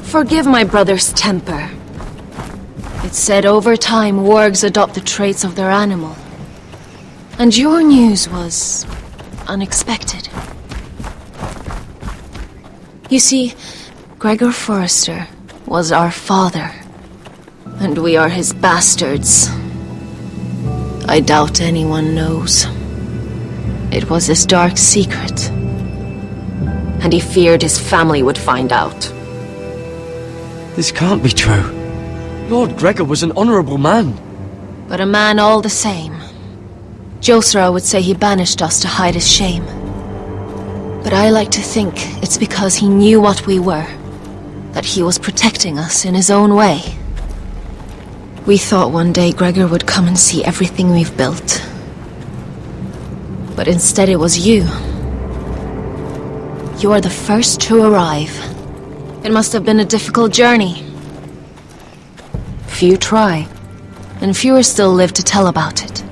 Forgive my brother's temper. It's said over time wargs adopt the traits of their animal. And your news was unexpected. You see, Gregor Forrester was our father, and we are his bastards. I doubt anyone knows. It was his dark secret, and he feared his family would find out. This can't be true. Lord Gregor was an honorable man. But a man all the same. Josra would say he banished us to hide his shame. But I like to think it's because he knew what we were, that he was protecting us in his own way. We thought one day Gregor would come and see everything we've built. But instead it was you. You are the first to arrive. It must have been a difficult journey. Few try, and fewer still live to tell about it.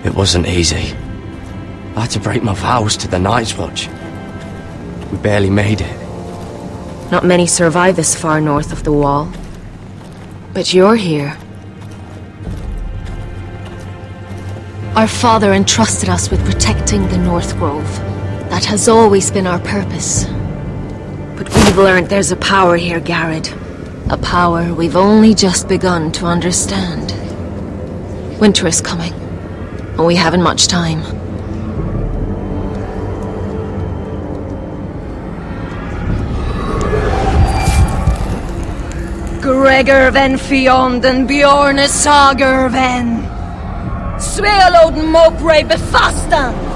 It wasn't easy. I had to break my vows to the Night's Watch. We barely made it. Not many survive this far north of the Wall. But you're here. Our father entrusted us with protecting the North Grove. That has always been our purpose. But we've learned there's a power here, Garrett. A power we've only just begun to understand. Winter is coming, and we haven't much time. Gregor ven Fionden Bjorne Sager ven Svealoden Mopre befastan.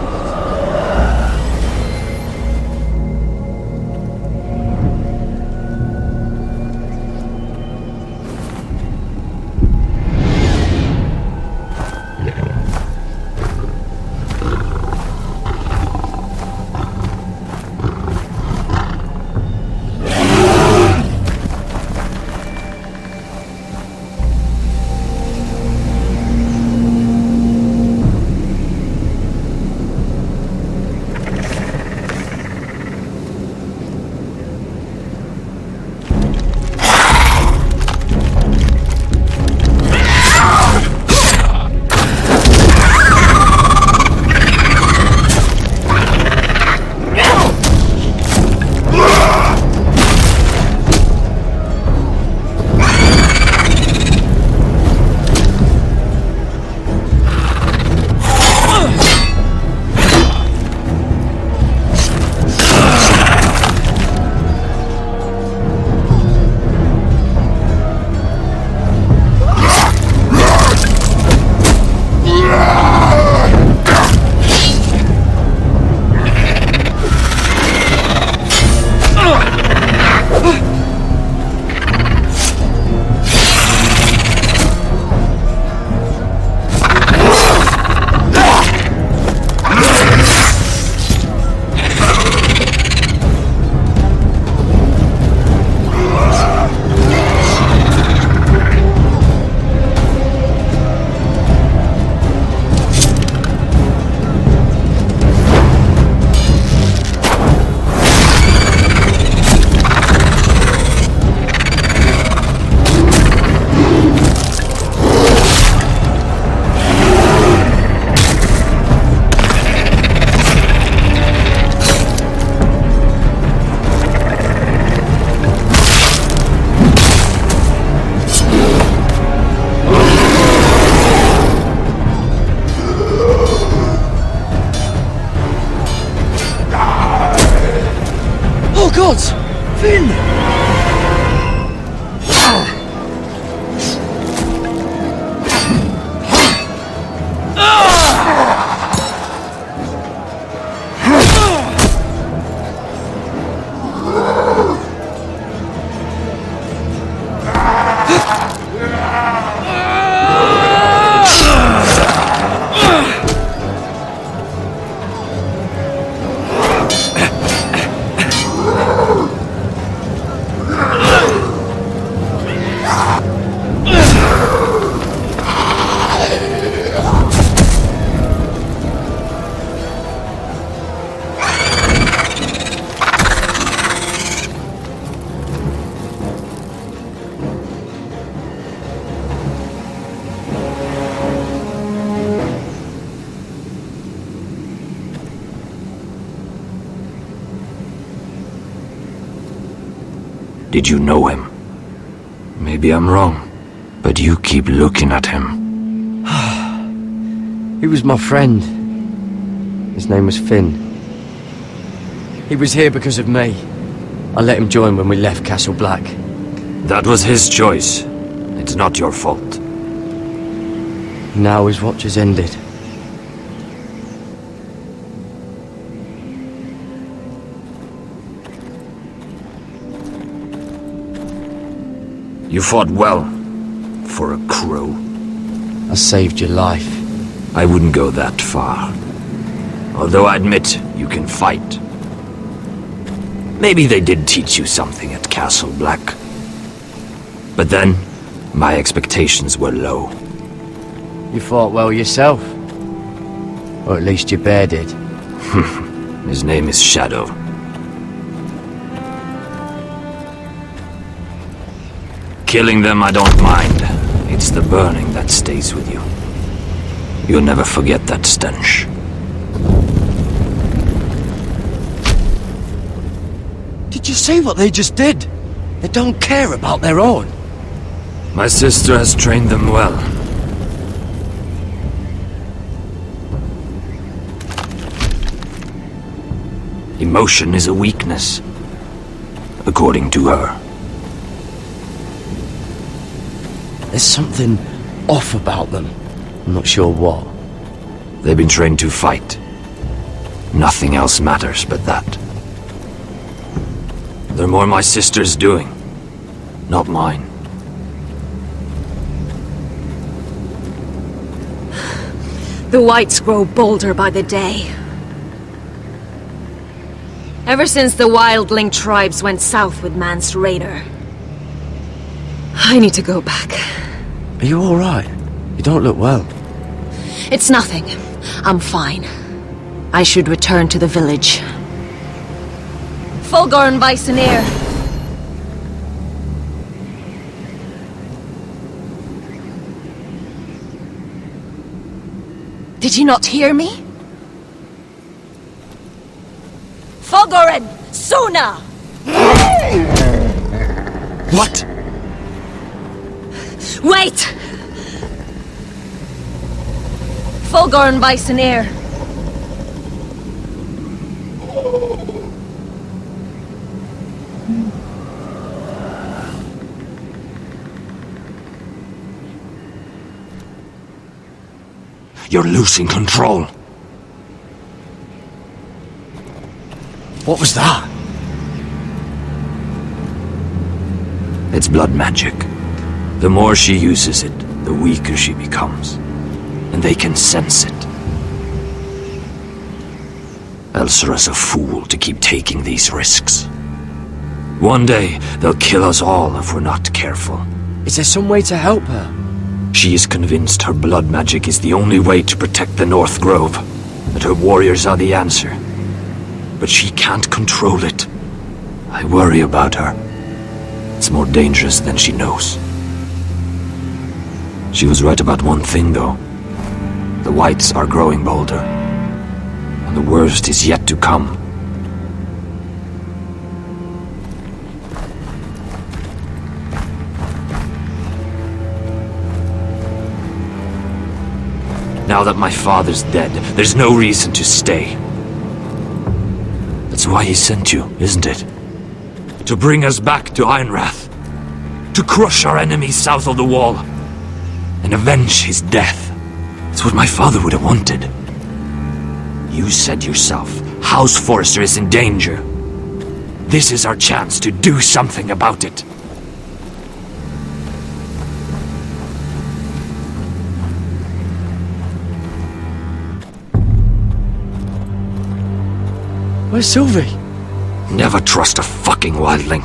gods! Finn! Did you know him? Maybe I'm wrong, but you keep looking at him. He was my friend. His name was Finn. He was here because of me. I let him join when we left Castle Black. That was his choice. It's not your fault. Now his watch has ended. You fought well, for a crow. I saved your life. I wouldn't go that far. Although I admit you can fight. Maybe they did teach you something at Castle Black. But then, my expectations were low. You fought well yourself. Or at least your bear did. His name is Shadow. Killing them I don't mind. It's the burning that stays with you. You'll never forget that stench. Did you see what they just did? They don't care about their own. My sister has trained them well. Emotion is a weakness, according to her. There's something off about them. I'm not sure what. They've been trained to fight. Nothing else matters but that. They're more my sister's doing, not mine. The whites grow bolder by the day. Ever since the wildling tribes went south with Man's raider. I need to go back. Are you alright? You don't look well. It's nothing. I'm fine. I should return to the village. Fulgorn Bisoneer. Did you not hear me? Fulgorn! Suna! What? Wait! Fulgorn Bisoneer. You're losing control. What was that? It's blood magic. The more she uses it, the weaker she becomes. And they can sense it. Elsera's a fool to keep taking these risks. One day, they'll kill us all if we're not careful. Is there some way to help her? She is convinced her blood magic is the only way to protect the North Grove, that her warriors are the answer. But she can't control it. I worry about her. It's more dangerous than she knows. She was right about one thing, though. The whites are growing bolder. And the worst is yet to come. Now that my father's dead, there's no reason to stay. That's why he sent you, isn't it? To bring us back to Ironrath. To crush our enemies south of the Wall. And avenge his death. It's what my father would have wanted. You said yourself, House Forrester is in danger. This is our chance to do something about it. Where's Sylvie? Never trust a fucking wildling.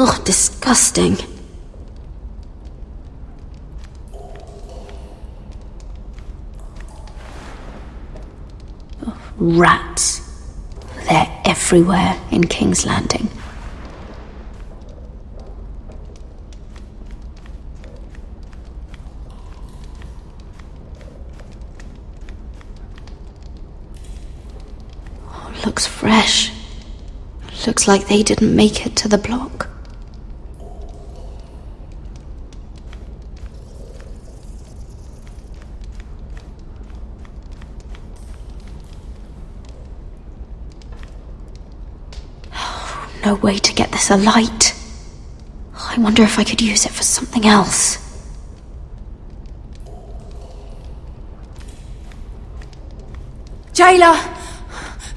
Ugh, disgusting. Oh, rats. They're everywhere in King's Landing. Oh, looks fresh. Looks like they didn't make it to the block. No way to get this alight. I wonder if I could use it for something else. Jailer!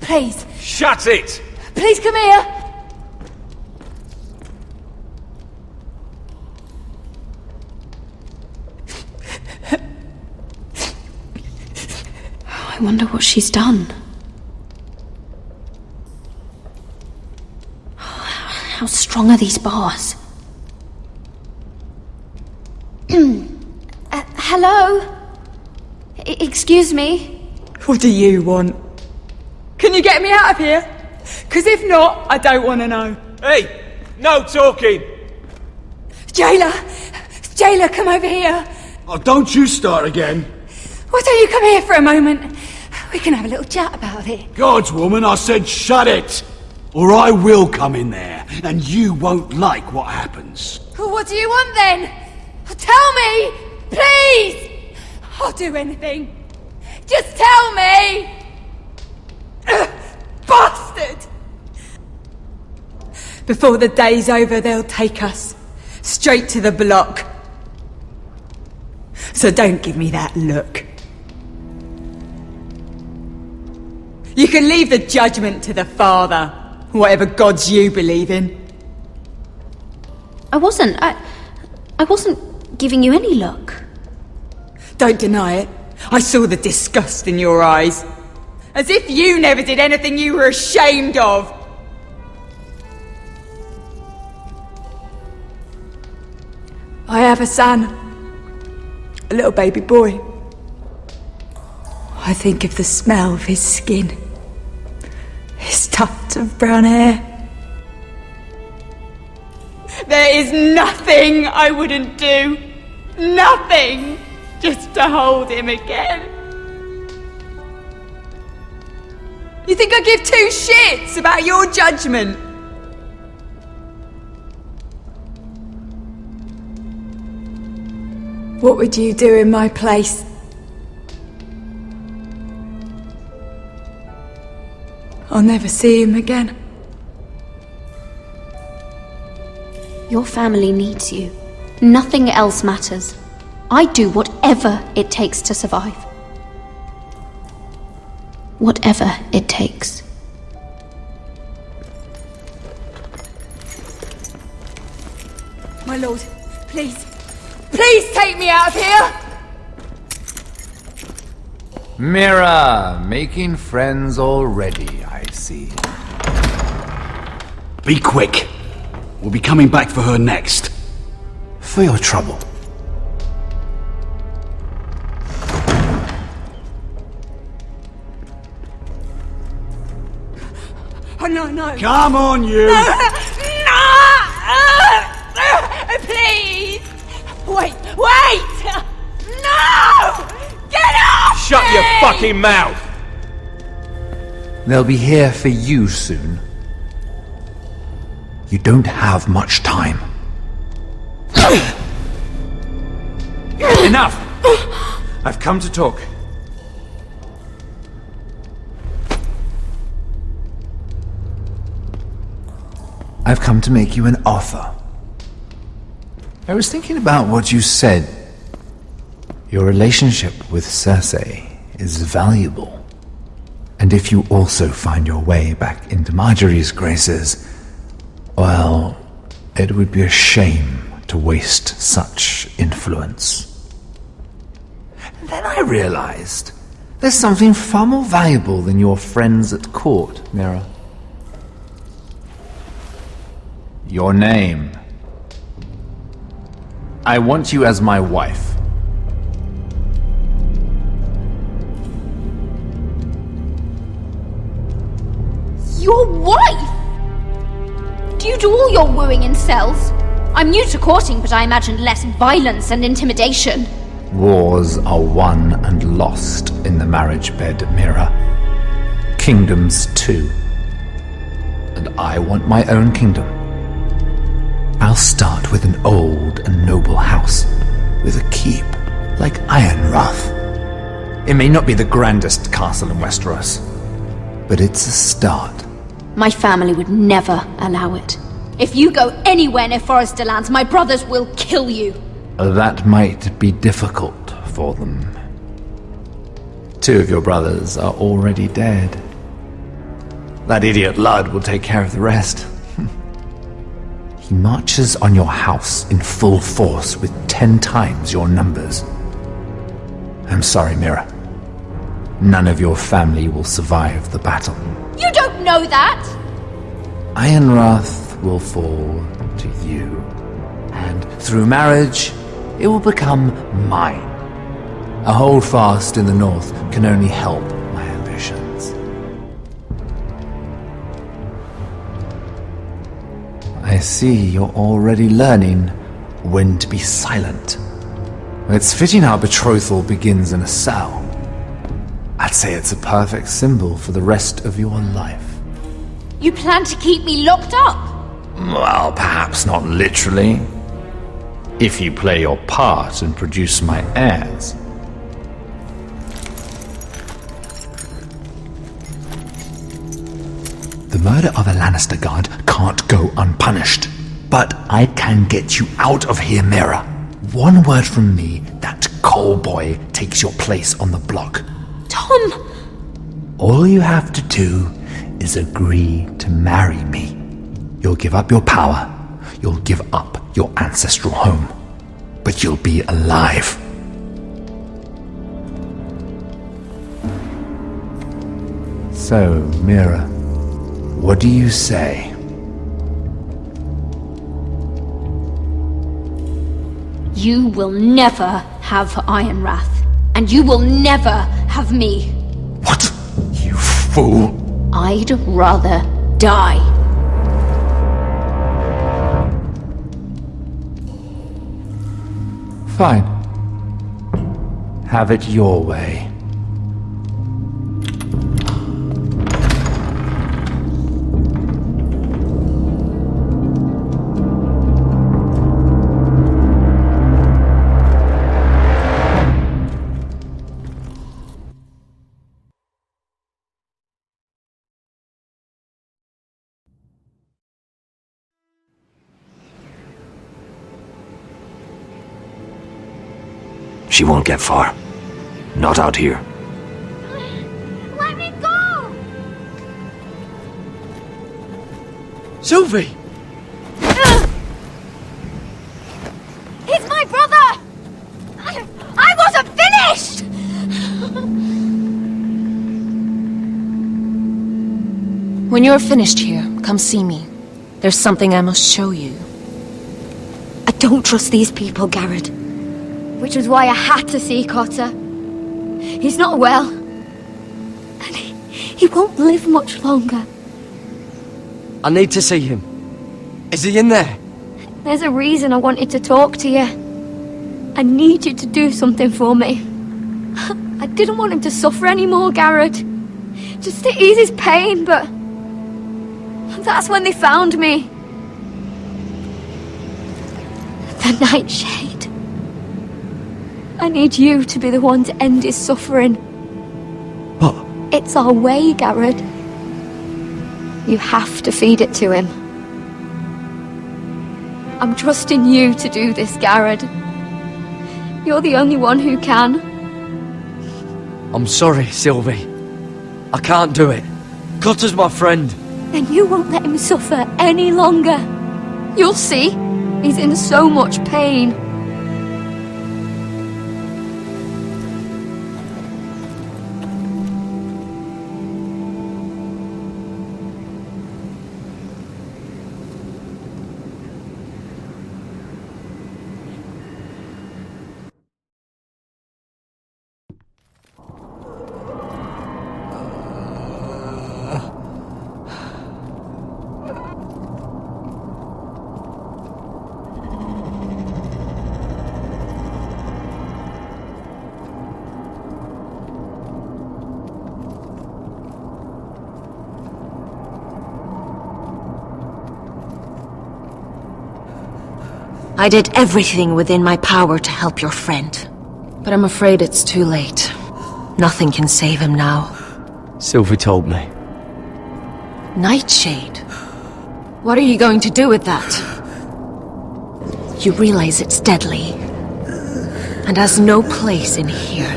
Please. Shut it! Please come here! I wonder what she's done. How strong are these bars? Hello? Excuse me? What do you want? Can you get me out of here? Because if not, I don't want to know. Hey! No talking! Jailer! Jailer, come over here! Oh, don't you start again. Why don't you come here for a moment? We can have a little chat about it. God's woman, I said shut it! Or I will come in there, and you won't like what happens. Well, what do you want then? Tell me! Please! I'll do anything. Just tell me! Bastard! Before the day's over, they'll take us straight to the block. So don't give me that look. You can leave the judgment to the Father, whatever gods you believe in. I wasn't giving you any look. Don't deny it. I saw the disgust in your eyes. As if you never did anything you were ashamed of. I have a son. A little baby boy. I think of the smell of his skin. His tuft of brown hair. There is nothing I wouldn't do. Nothing! Just to hold him again. You think I give two shits about your judgment? What would you do in my place? I'll never see him again. Your family needs you. Nothing else matters. I do whatever it takes to survive. Whatever it takes. My lord, please. Please take me out of here! Mira, making friends already, I see. Be quick. We'll be coming back for her next. For your trouble. Oh, no, no. Come on, you! No! Please! Wait! No! Get off Shut me! your fucking mouth! They'll be here for you soon. You don't have much time. Enough! I've come to talk. I've come to make you an offer. I was thinking about what you said. Your relationship with Cersei is valuable. And if you also find your way back into Marjorie's graces, well, it would be a shame to waste such influence. And then I realized there's something far more valuable than your friends at court, Mira. Your name. I want you as my wife. Your wife? Do you do all your wooing in cells? I'm new to courting, but I imagined less violence and intimidation. Wars are won and lost in the marriage bed, Mira. Kingdoms too. And I want my own kingdom. I'll start with an old and noble house, with a keep, like Ironrath. It may not be the grandest castle in Westeros, but it's a start. My family would never allow it. If you go anywhere near Forester lands, my brothers will kill you. That might be difficult for them. 2 of your brothers are already dead. That idiot Ludd will take care of the rest. He marches on your house in full force with 10 times your numbers. I'm sorry, Mira. None of your family will survive the battle. You don't know that! Ironrath will fall to you, and through marriage, it will become mine. A holdfast in the north can only help my ambitions. I see you're already learning when to be silent. It's fitting our betrothal begins in a cell. I'd say it's a perfect symbol for the rest of your life. You plan to keep me locked up? Well, perhaps not literally. If you play your part and produce my heirs. The murder of a Lannister guard can't go unpunished. But I can get you out of here, Mira. One word from me, that coal boy takes your place on the block. Tom! All you have to do is agree to marry me. You'll give up your power. You'll give up your ancestral home. But you'll be alive. So, Mira, what do you say? You will never have Ironrath. And you will never have me. What? You fool! I'd rather die. Fine. Have it your way. She won't get far. Not out here. Let me go! Sylvie! He's my brother! I wasn't finished! When you're finished here, come see me. There's something I must show you. I don't trust these people, Garrett. Which was why I had to see Cotter. He's not well. And he won't live much longer. I need to see him. Is he in there? There's a reason I wanted to talk to you. I need you to do something for me. I didn't want him to suffer anymore, Garrett. Just to ease his pain, but... that's when they found me. The Nightshade. I need you to be the one to end his suffering. What? It's our way, Garrett. You have to feed it to him. I'm trusting you to do this, Garrett. You're the only one who can. I'm sorry, Sylvie. I can't do it. Cotter's my friend. Then you won't let him suffer any longer. You'll see. He's in so much pain. I did everything within my power to help your friend. But I'm afraid it's too late. Nothing can save him now. Sylvie told me. Nightshade? What are you going to do with that? You realize it's deadly, and has no place in here.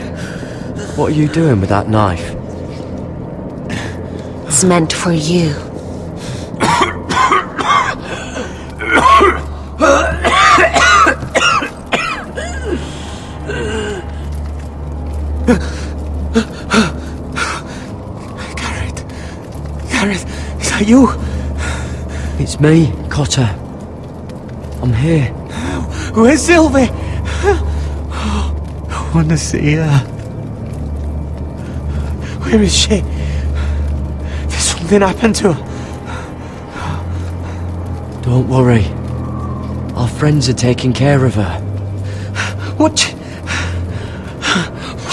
What are you doing with that knife? It's meant for you. Gareth, is that you? It's me, Cotter. I'm here. Where's Sylvie? I want to see her. Where is she? Did something happen to her? Don't worry. Our friends are taking care of her. What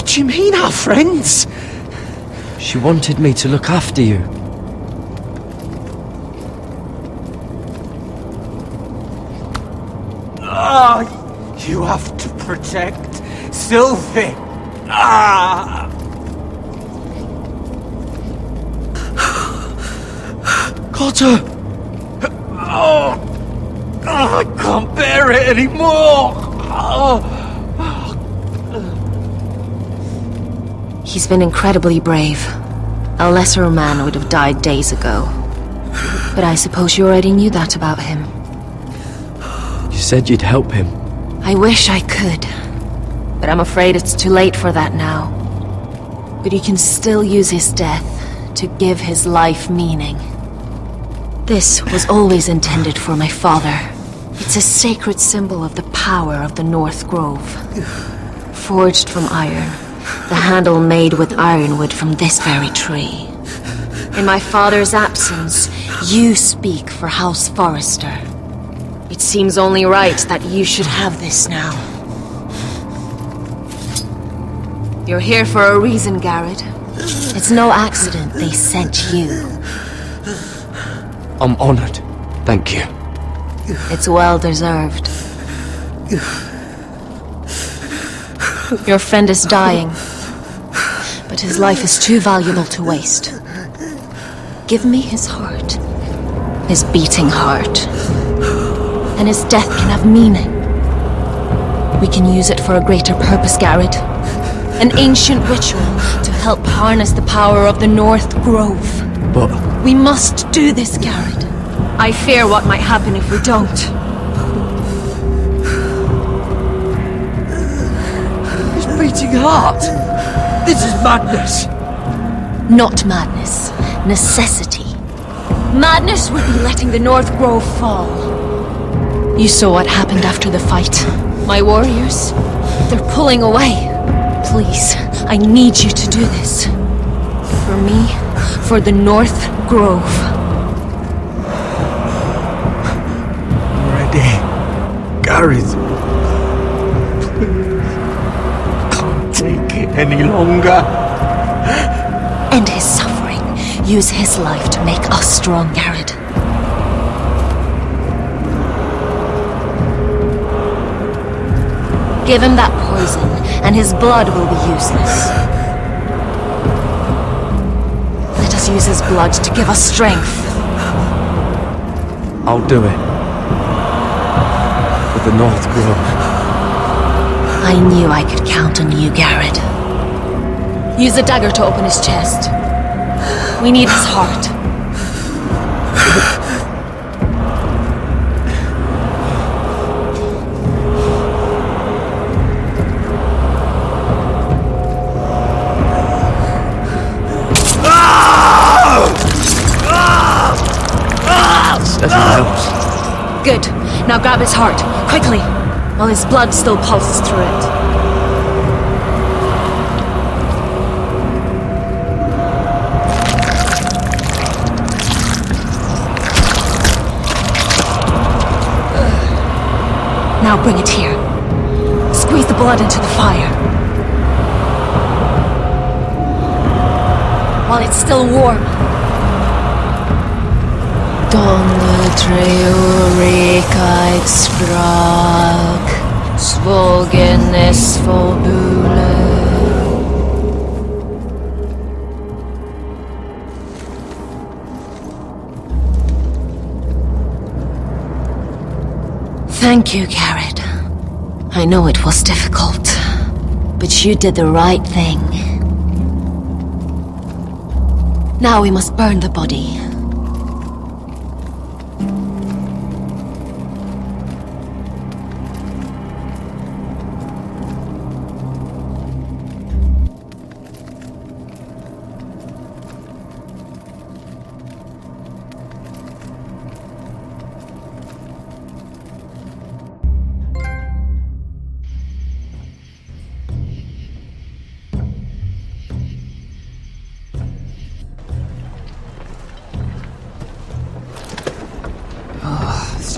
do you mean, our friends? She wanted me to look after you. You have to protect Sylvie. Ah! Cotter! Oh, I can't bear it anymore. He's been incredibly brave. A lesser man would have died days ago. But I suppose you already knew that about him. You said you'd help him. I wish I could. But I'm afraid it's too late for that now. But you can still use his death to give his life meaning. This was always intended for my father. It's a sacred symbol of the power of the North Grove. Forged from iron, the handle made with ironwood from this very tree. In my father's absence, you speak for House Forrester. It seems only right that you should have this now. You're here for a reason, Garrett. It's no accident they sent you. I'm honored. Thank you. It's well deserved. Your friend is dying, but his life is too valuable to waste. Give me his heart. His beating heart. And his death can have meaning. We can use it for a greater purpose, Garrett. An ancient ritual to help harness the power of the North Grove. But we must do this, Garrett. I fear what might happen if we don't. his beating heart! This is madness! Not madness. Necessity. Madness would be letting the North Grove fall. You saw what happened after the fight. My warriors, they're pulling away. Please, I need you to do this. For me, for the North Grove. Ready. Gareth. I can't take it any longer. End his suffering. Use his life to make us strong, Garrett. Give him that poison, and his blood will be useless. Let us use his blood to give us strength. I'll do it. For the North Grove. I knew I could count on you, Garrett. Use the dagger to open his chest. We need his heart. Good. Now grab his heart, quickly, while his blood still pulses through it. Now bring it here. Squeeze the blood into the fire. While it's still warm. Don't Treurigheid sprak, Svogen is forbule. Thank you, Garrett. I know it was difficult, but you did the right thing. Now we must burn the body.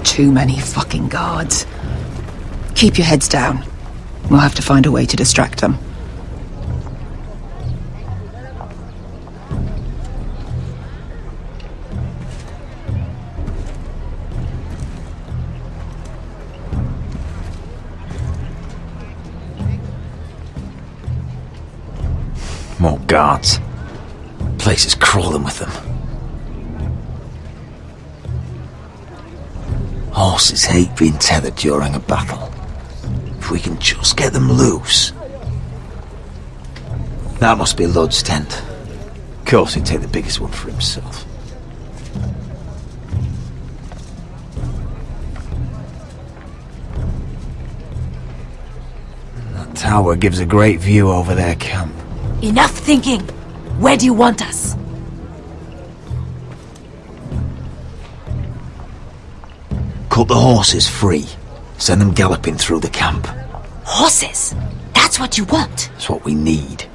Too many fucking guards. Keep your heads down. We'll have to find a way to distract them. More guards. Place is crawling with them. Horses hate being tethered during a battle. If we can just get them loose. That must be Lud's tent. Of course he'd take the biggest one for himself. That tower gives a great view over their camp. Enough thinking! Where do you want us? Cut the horses free. Send them galloping through the camp. Horses? That's what you want? That's what we need.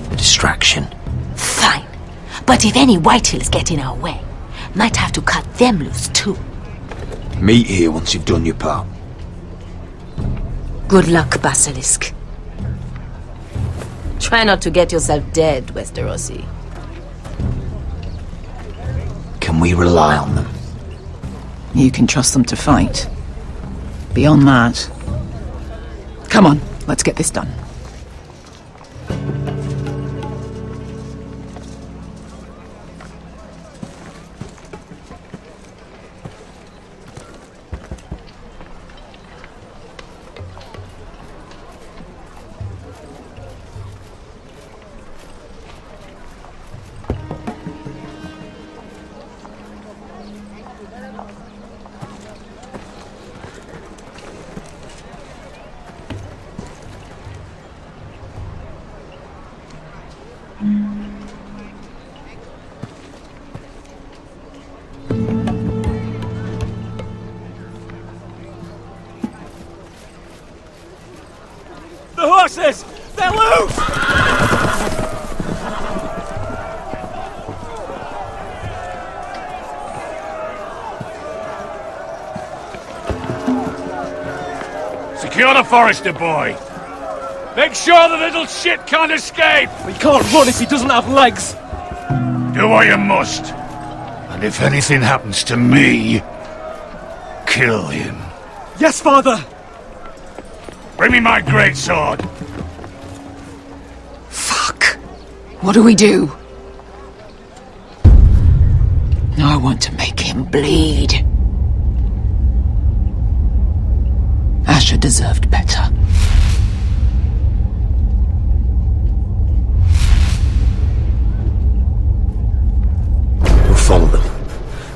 A distraction. Fine. But if any Whitehills get in our way, might have to cut them loose too. Meet here once you've done your part. Good luck, Basilisk. Try not to get yourself dead, Westerosi. Can we rely on them? You can trust them to fight. Beyond that... Come on, let's get this done. The horses! They're loose! Secure the Forester boy. Make sure the little shit can't escape. He can't run if he doesn't have legs. Do what you must. And if anything happens to me, kill him. Yes, father. Bring me my greatsword. Fuck. What do we do? I want to make him bleed. Asher deserved better. We'll follow them.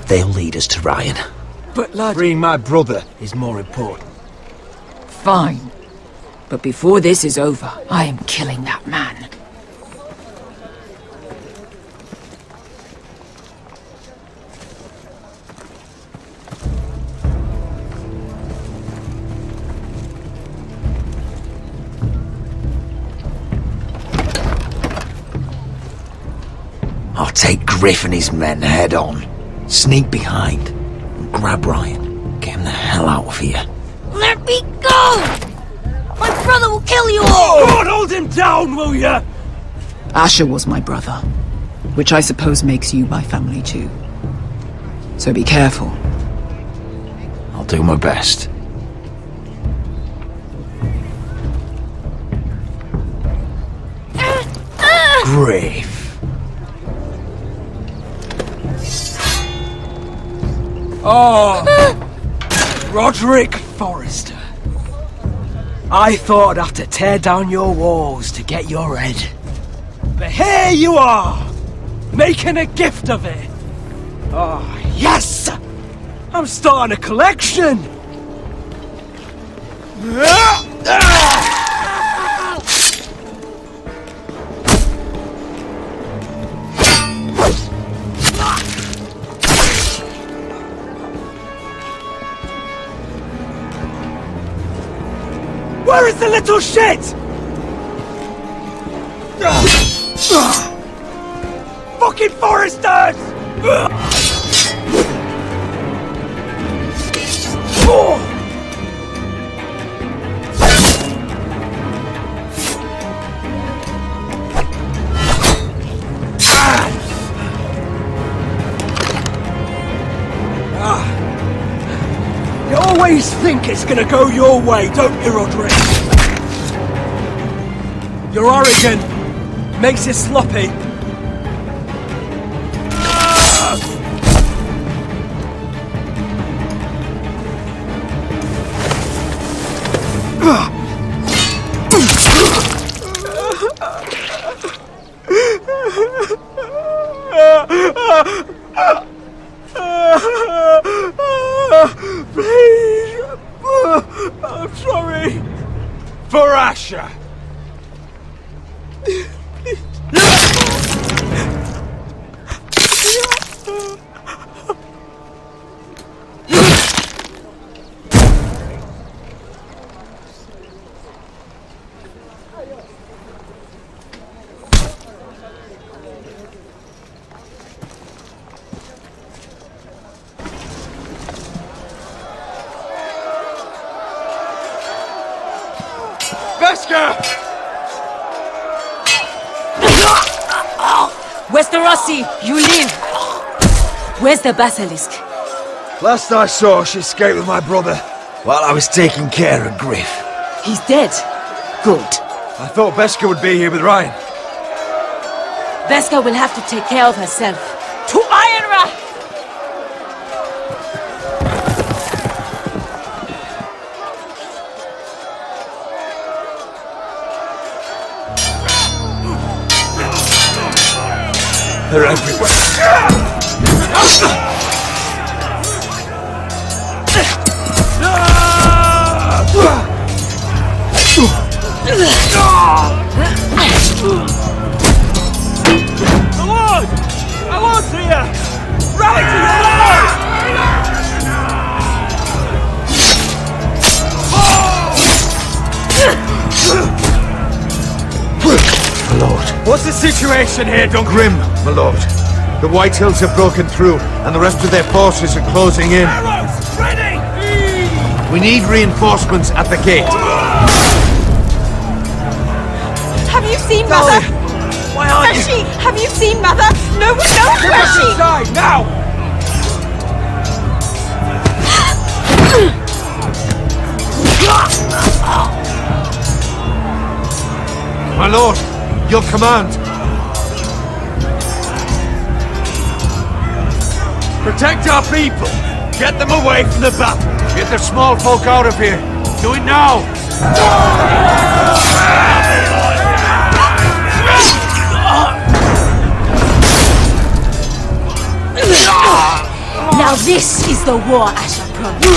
They'll lead us to Ryan. But lad... Freeing my brother is more important. Fine. But before this is over, I am killing that man. I'll take Griff and his men head on. Sneak behind and grab Ryan. Get him the hell out of here. Let me go! My brother will kill you all! God, hold him down, will ya? Asher was my brother, which I suppose makes you my family too. So be careful. I'll do my best. Grief. Oh, Roderick Forrester. I thought I'd have to tear down your walls to get your head. But here you are, making a gift of it. Oh, yes! I'm starting a collection! Where is the little shit? Fucking Foresters! You always think it's gonna go your way, don't you, Roderick? You're arrogant. Makes it sloppy. Please, I'm sorry. For Asher. Westerosi, you live! Where's the basilisk? Last I saw, she escaped with my brother while I was taking care of Griff. He's dead. Good. I thought Beskha would be here with Ryan. Beskha will have to take care of herself. To Ironrath! They're everywhere. Lord! My lord's here! Rally to your lord! My lord. What's the situation here, Duncan? Grim, my lord. The White Hills have broken through, and the rest of their forces are closing in. Arrows, ready! We need reinforcements at the gate. Have you seen Mother? Why aren't Where's she? Have you seen Mother? No one knows Get where us she... inside, now! My lord, your command. Protect our people! Get them away from the battle! Get the small folk out of here. Do it now. Now this is the war Asher promised.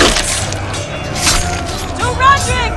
To Roderick!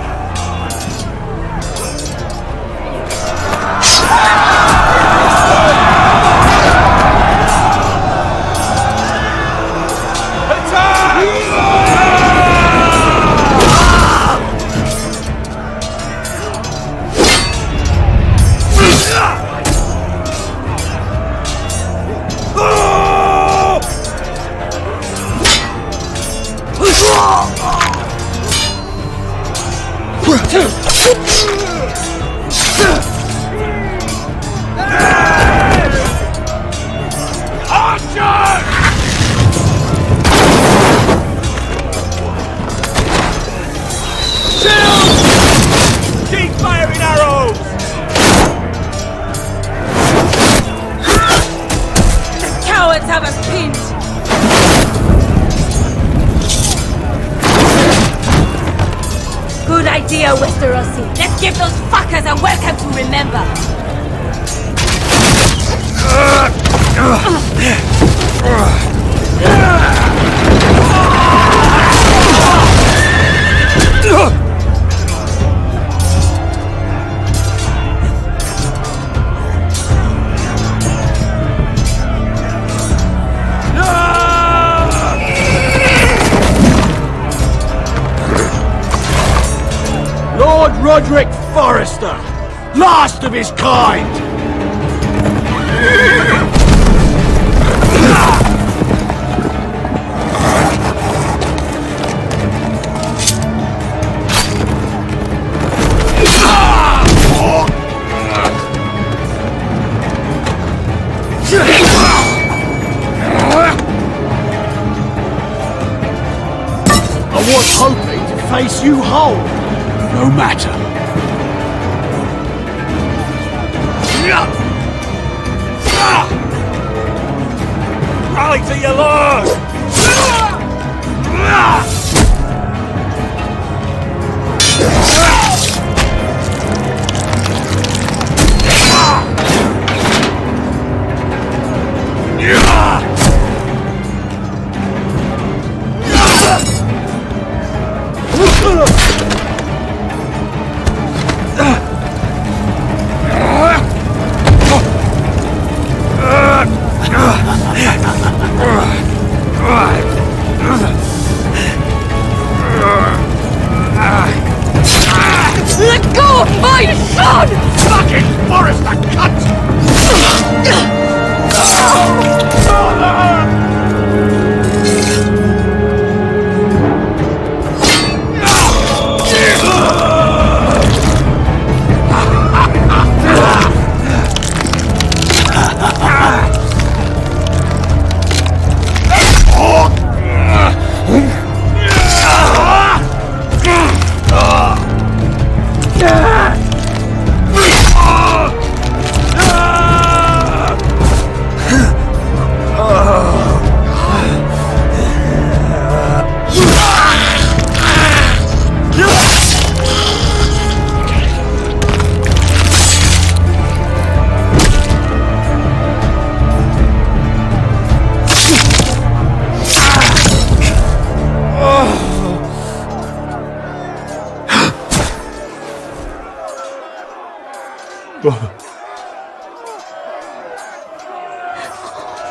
Give those fuckers a welcome to remember! Lord Roderick Forrester, last of his kind! I was hoping to face you whole. No matter. Rally to your lord! Let go of my son! Fucking Forrester cunt!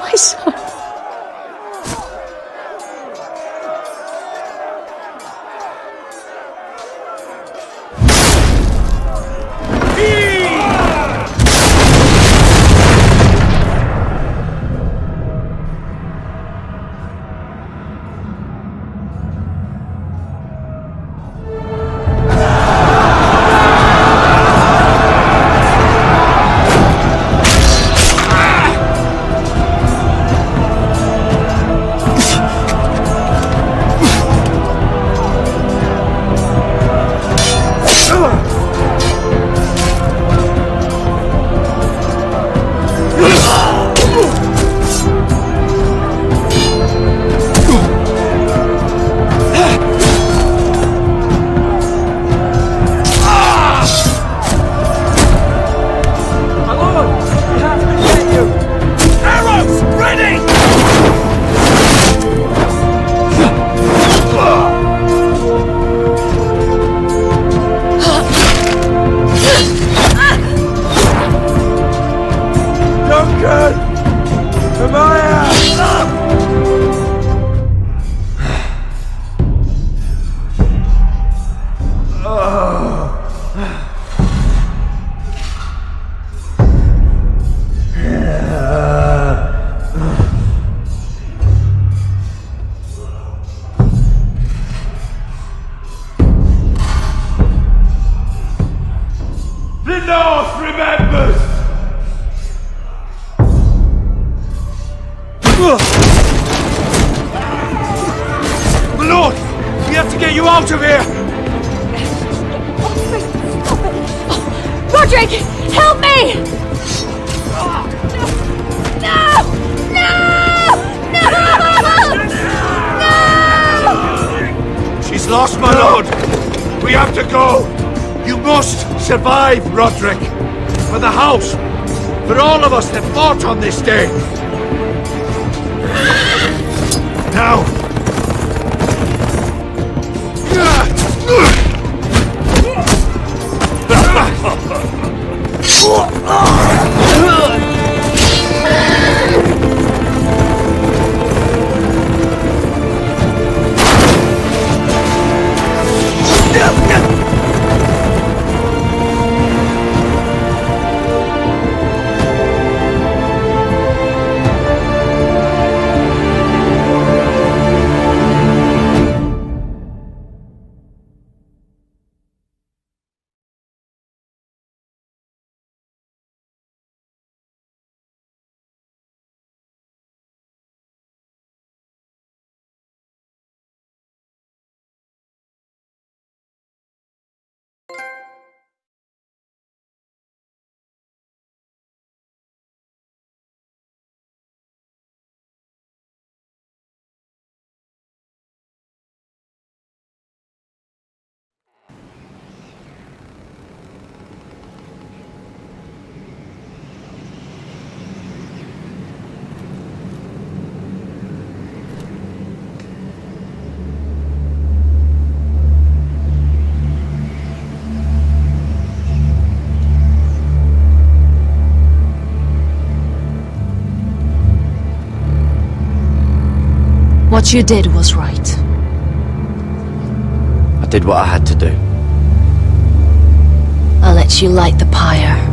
My son. Lord, we have to get you out of here! Roderick, help me! No! She's lost, my lord! We have to go! You must survive, Roderick. For the house. For all of us that fought on this day. Now. What you did was right. I did what I had to do. I'll let you light the pyre.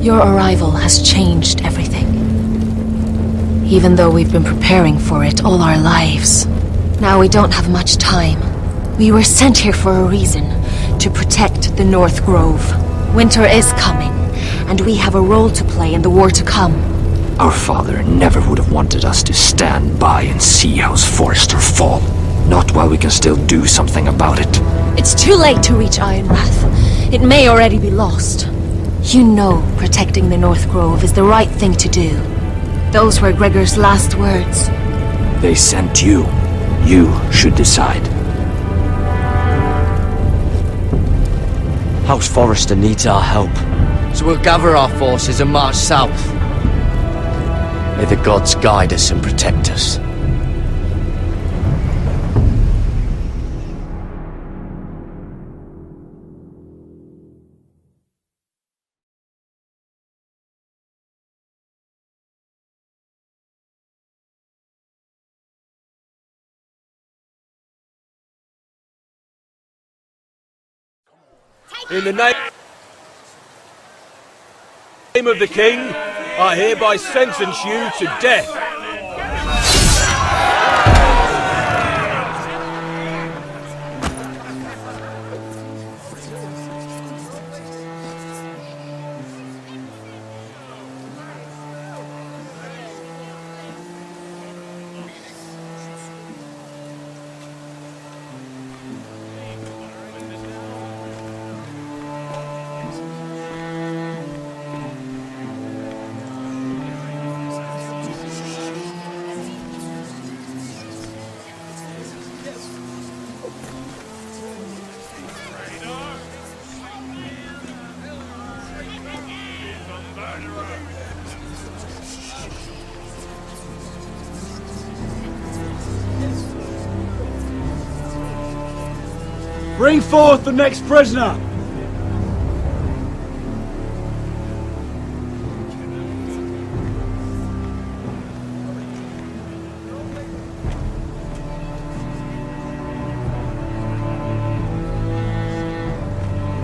Your arrival has changed everything. Even though we've been preparing for it all our lives. Now we don't have much time. We were sent here for a reason. To protect the North Grove. Winter is coming, and we have a role to play in the war to come. Our father never would have wanted us to stand by and see House Forrester fall. Not while we can still do something about it. It's too late to reach Ironrath. It may already be lost. You know protecting the North Grove is the right thing to do. Those were Gregor's last words. They sent you. You should decide. House Forrester needs our help. So we'll gather our forces and march south. May the gods guide us and protect us. In the name of the King, I hereby sentence you to death. Bring forth the next prisoner!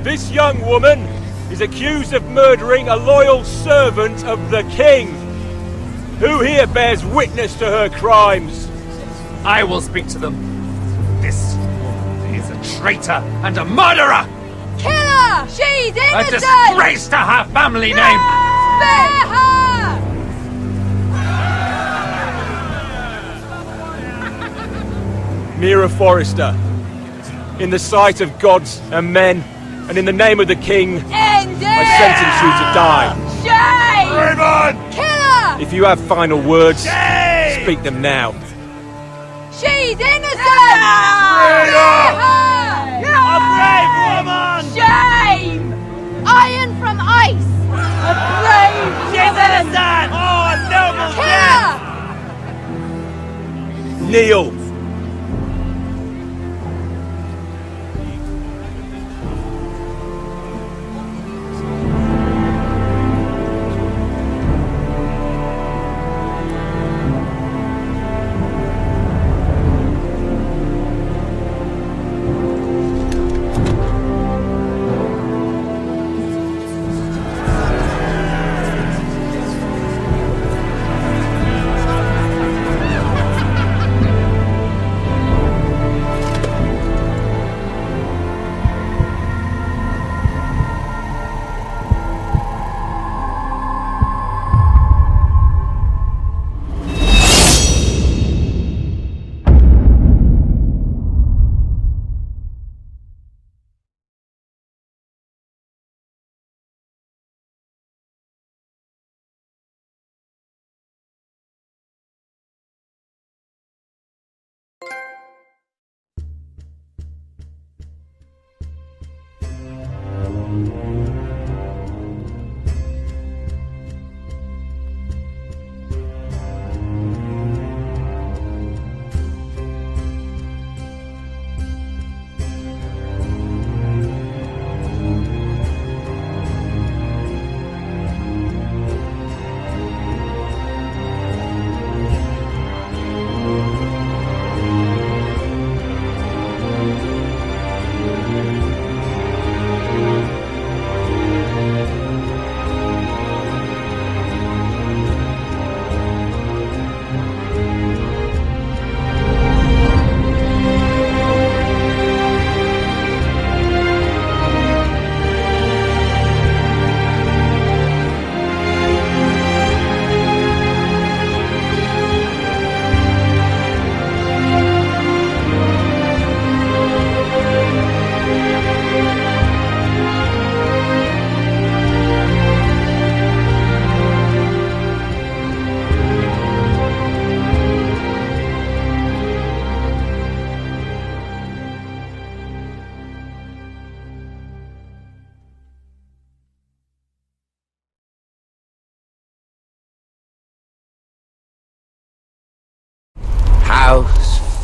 This young woman is accused of murdering a loyal servant of the King. Who here bears witness to her crimes? I will speak to them. This woman is a traitor and a murderer! Kill her! She's A innocent! disgrace to her family name! Spare her! Mira Forrester, in the sight of gods and men, and in the name of the king, End I sentence you to die. Shame! Raymond! Kill her! If you have final words, speak them now. She's innocent! Spare her! A brave woman! Shame! Iron from ice! A brave She's innocent! Oh, a noble death! Kneel!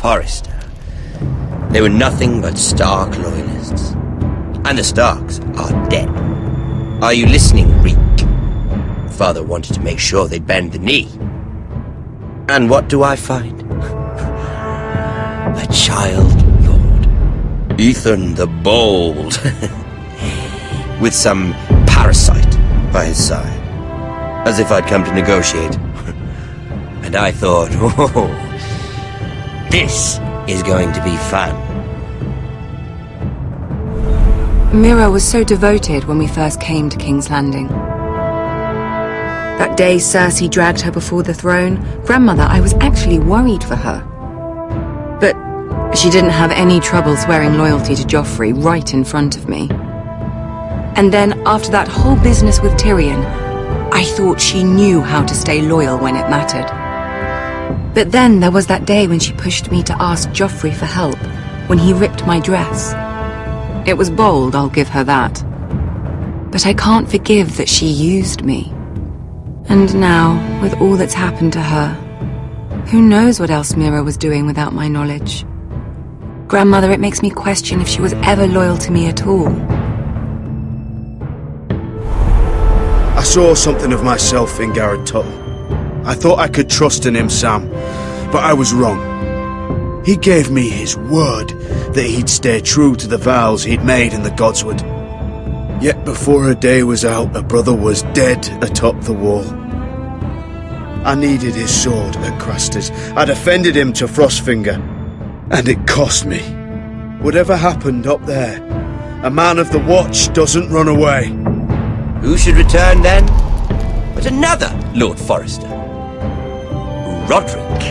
Forrester. They were nothing but Stark loyalists. And the Starks are dead. Are you listening, Reek? Father wanted to make sure they'd bend the knee. And what do I find? A child lord. Ethan the Bold. With some parasite by his side. As if I'd come to negotiate. And I thought, oh, this is going to be fun. Mira was so devoted when we first came to King's Landing. That day Cersei dragged her before the throne, Grandmother, I was actually worried for her. But she didn't have any trouble swearing loyalty to Joffrey right in front of me. And then, after that whole business with Tyrion, I thought she knew how to stay loyal when it mattered. But then there was that day when she pushed me to ask Joffrey for help, when he ripped my dress. It was bold, I'll give her that. But I can't forgive that she used me. And now, with all that's happened to her, who knows what else Mira was doing without my knowledge? Grandmother, it makes me question if she was ever loyal to me at all. I saw something of myself in Garrett Tuttle. I thought I could trust in him, Sam, but I was wrong. He gave me his word that he'd stay true to the vows he'd made in the Godswood. Yet before a day was out, a brother was dead atop the wall. I needed his sword at Craster's. I defended him to Frostfinger. And it cost me. Whatever happened up there, a man of the Watch doesn't run away. Who should return then? But another Lord Forrester. Roderick.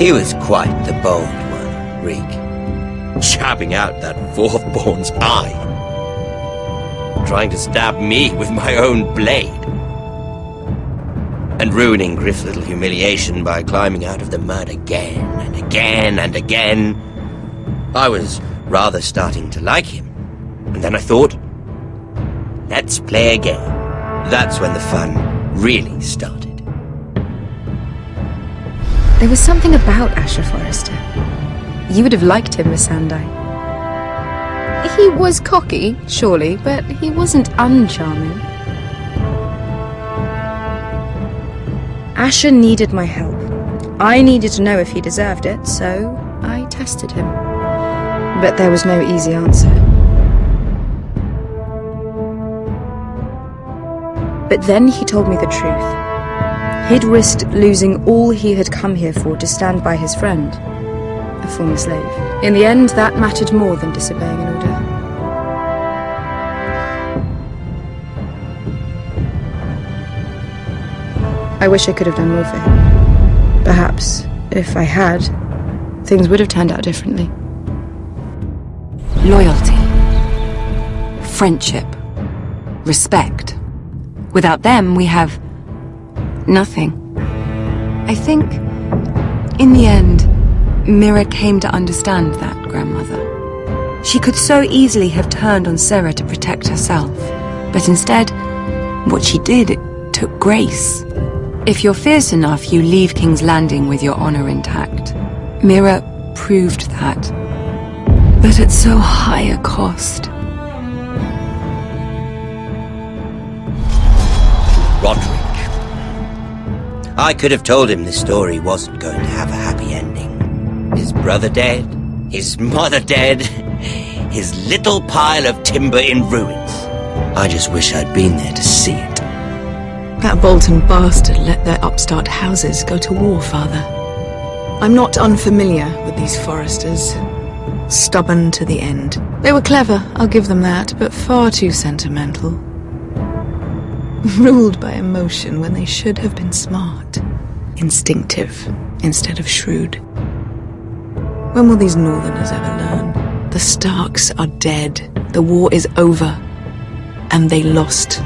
He was quite the bold one, Reek. Jabbing out that fourth-born's eye. Trying to stab me with my own blade. And ruining Griff's little humiliation by climbing out of the mud again and again and again. I was rather starting to like him. And then I thought, let's play a game. That's when the fun really started. There was something about Asher Forrester. You would have liked him, Miss Sandai. He was cocky, surely, but he wasn't uncharming. Asher needed my help. I needed to know if he deserved it, so I tested him. But there was no easy answer. But then he told me the truth. He'd risked losing all he had come here for to stand by his friend, a former slave. In the end, that mattered more than disobeying an order. I wish I could have done more for him. Perhaps, if I had, things would have turned out differently. Loyalty. Friendship. Respect. Without them, we have nothing. I think, in the end, Mira came to understand that, Grandmother. She could so easily have turned on Sarah to protect herself. But instead, what she did took grace. If you're fierce enough, you leave King's Landing with your honor intact. Mira proved that. But at so high a cost. Roderick. I could have told him this story wasn't going to have a happy ending. His brother dead, his mother dead, his little pile of timber in ruins. I just wish I'd been there to see it. That Bolton bastard let their upstart houses go to war, Father. I'm not unfamiliar with these Forresters. Stubborn to the end. They were clever, I'll give them that, but far too sentimental. Ruled by emotion when they should have been smart. Instinctive instead of shrewd. When will these Northerners ever learn? The Starks are dead. The war is over. And they lost.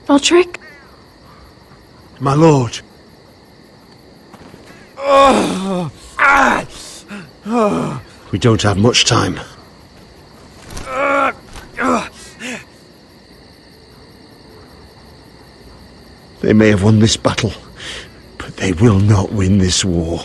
Roderick? My lord. We don't have much time. They may have won this battle, but they will not win this war.